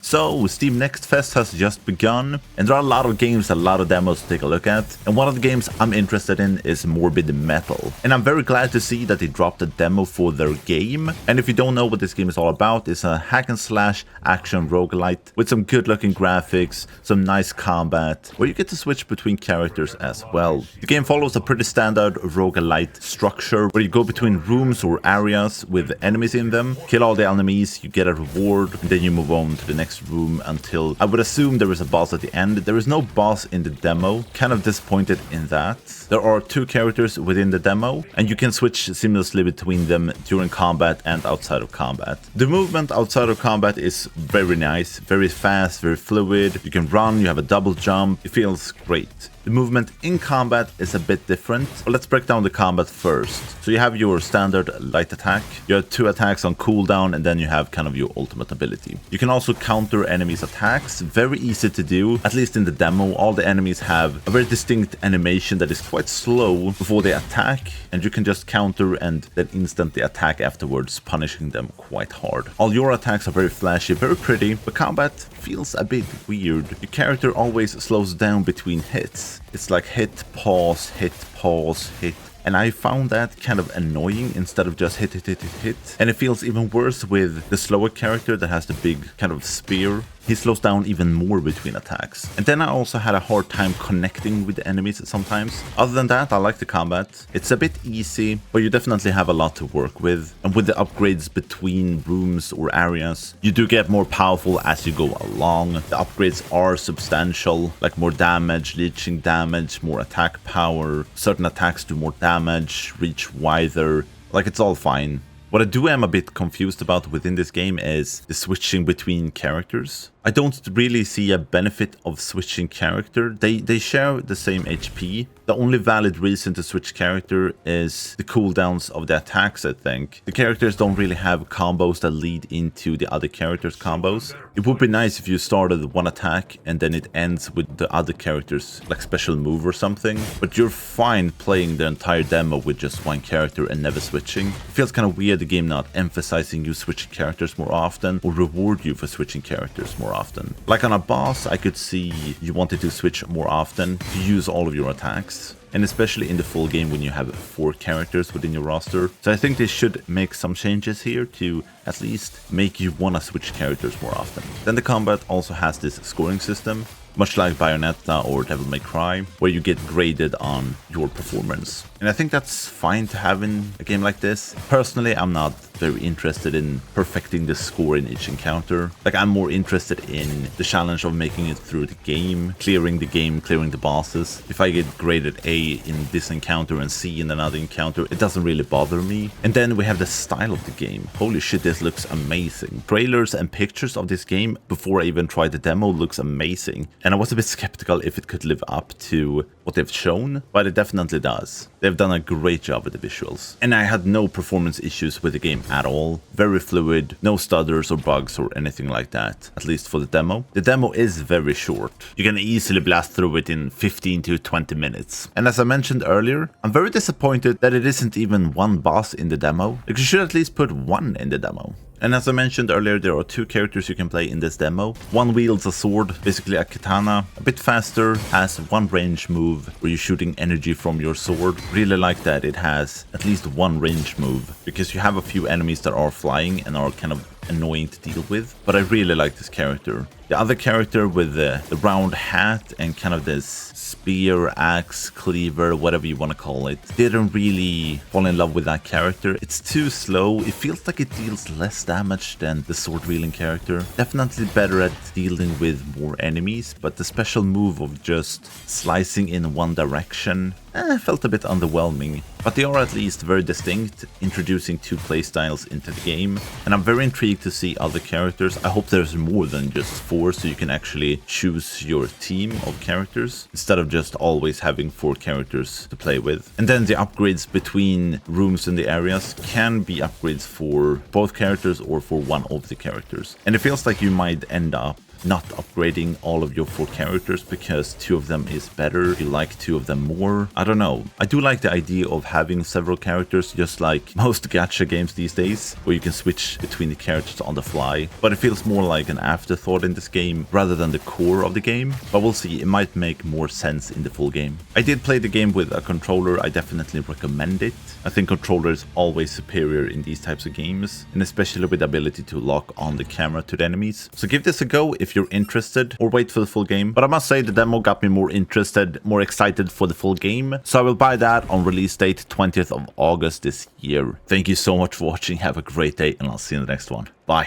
So, Steam Next Fest has just begun, and there are a lot of games, a lot of demos to take a look at, and one of the games I'm interested in is Morbid Metal. And I'm very glad to see that they dropped a demo for their game, and if you don't know what this game is all about, it's a hack and slash action roguelite with some good looking graphics, some nice combat, where you get to switch between characters as well. The game follows a pretty standard roguelite structure, where you go between rooms or areas with enemies in them, kill all the enemies, you get a reward, and then you move on to the next room until I would assume there is a boss at the end. There is no boss in the demo, kind of disappointed in that. There are 2 characters within the demo, and you can switch seamlessly between them during combat and outside of combat. The movement outside of combat is very nice, very fast, very fluid. You can run, you have a double jump, it feels great. The movement in combat is a bit different, but let's break down the combat first. So you have your standard light attack, you have 2 attacks on cooldown, and then you have kind of your ultimate ability. You can also counter enemies' attacks, very easy to do, at least in the demo. All the enemies have a very distinct animation that is quite slow before they attack, and you can just counter and then instantly attack afterwards, punishing them quite hard. All your attacks are very flashy, very pretty, but combat feels a bit weird. Your character always slows down between hits. It's like hit, pause, hit, pause, hit. And I found that kind of annoying instead of just hit, hit, hit, hit, hit. And it feels even worse with the slower character that has the big kind of spear. He slows down even more between attacks. And then I also had a hard time connecting with the enemies sometimes. Other than that, I like the combat. It's a bit easy, but you definitely have a lot to work with. And with the upgrades between rooms or areas, you do get more powerful as you go along. The upgrades are substantial, like more damage, leeching damage, more attack power. Certain attacks do more damage, reach wider. Like, it's all fine. What I do am a bit confused about within this game is the switching between characters. I don't really see a benefit of switching character. They share the same HP. The only valid reason to switch character is the cooldowns of the attacks, I think. The characters don't really have combos that lead into the other characters' combos. It would be nice if you started one attack and then it ends with the other character's like special move or something. But you're fine playing the entire demo with just one character and never switching. It feels kind of weird the game not emphasizing you switching characters more often or reward you for switching characters more often. Like on a boss, I could see you wanted to switch more often to use all of your attacks. And especially in the full game when you have 4 characters within your roster. So I think they should make some changes here to at least make you want to switch characters more often. Then the combat also has this scoring system, much like Bayonetta or Devil May Cry, where you get graded on your performance. And I think that's fine to have in a game like this. Personally, I'm not very interested in perfecting the score in each encounter. Like, I'm more interested in the challenge of making it through the game, clearing the bosses. If I get graded A in this encounter and C in another encounter, it doesn't really bother me. And then we have the style of the game. Holy shit, this looks amazing. Trailers and pictures of this game before I even tried the demo looks amazing. And I was a bit skeptical if it could live up to what they've shown, but it definitely does. They've done a great job with the visuals. And I had no performance issues with the game at all. Very fluid, no stutters or bugs or anything like that, at least for the demo. The demo is very short. You can easily blast through it in 15 to 20 minutes. And as I mentioned earlier, I'm very disappointed that it isn't even one boss in the demo. Like, you should at least put one in the demo. And as I mentioned earlier, there are 2 characters you can play in this demo. One wields a sword, basically a katana, a bit faster, has one range move where you're shooting energy from your sword. Really like that it has at least one range move, because you have a few enemies that are flying and are kind of annoying to deal with, but I really like this character. The other character with the round hat and kind of this spear, axe, cleaver, whatever you want to call it, didn't really fall in love with that character. It's too slow. It feels like it deals less damage than the sword wielding character. Definitely better at dealing with more enemies, but the special move of just slicing in one direction felt a bit underwhelming. But they are at least very distinct, introducing 2 playstyles into the game, and I'm very intrigued to see other characters. I hope there's more than just 4, so you can actually choose your team of characters instead of just always having 4 characters to play with. And then the upgrades between rooms in the areas can be upgrades for both characters or for one of the characters. And it feels like you might end up not upgrading all of your 4 characters because 2 of them is better, you like 2 of them more. I don't know. I do like the idea of having several characters, just like most gacha games these days, where you can switch between the characters on the fly. But it feels more like an afterthought in this game rather than the core of the game. But we'll see, it might make more sense in the full game. I did play the game with a controller. I definitely recommend it. I think controller is always superior in these types of games, and especially with the ability to lock on the camera to the enemies. So give this a go if you're interested, or wait for the full game. But I must say the demo got me more interested, more excited for the full game. So I will buy that on release date 20th of August this year. Thank you so much for watching. Have a great day, and I'll see you in the next one. Bye.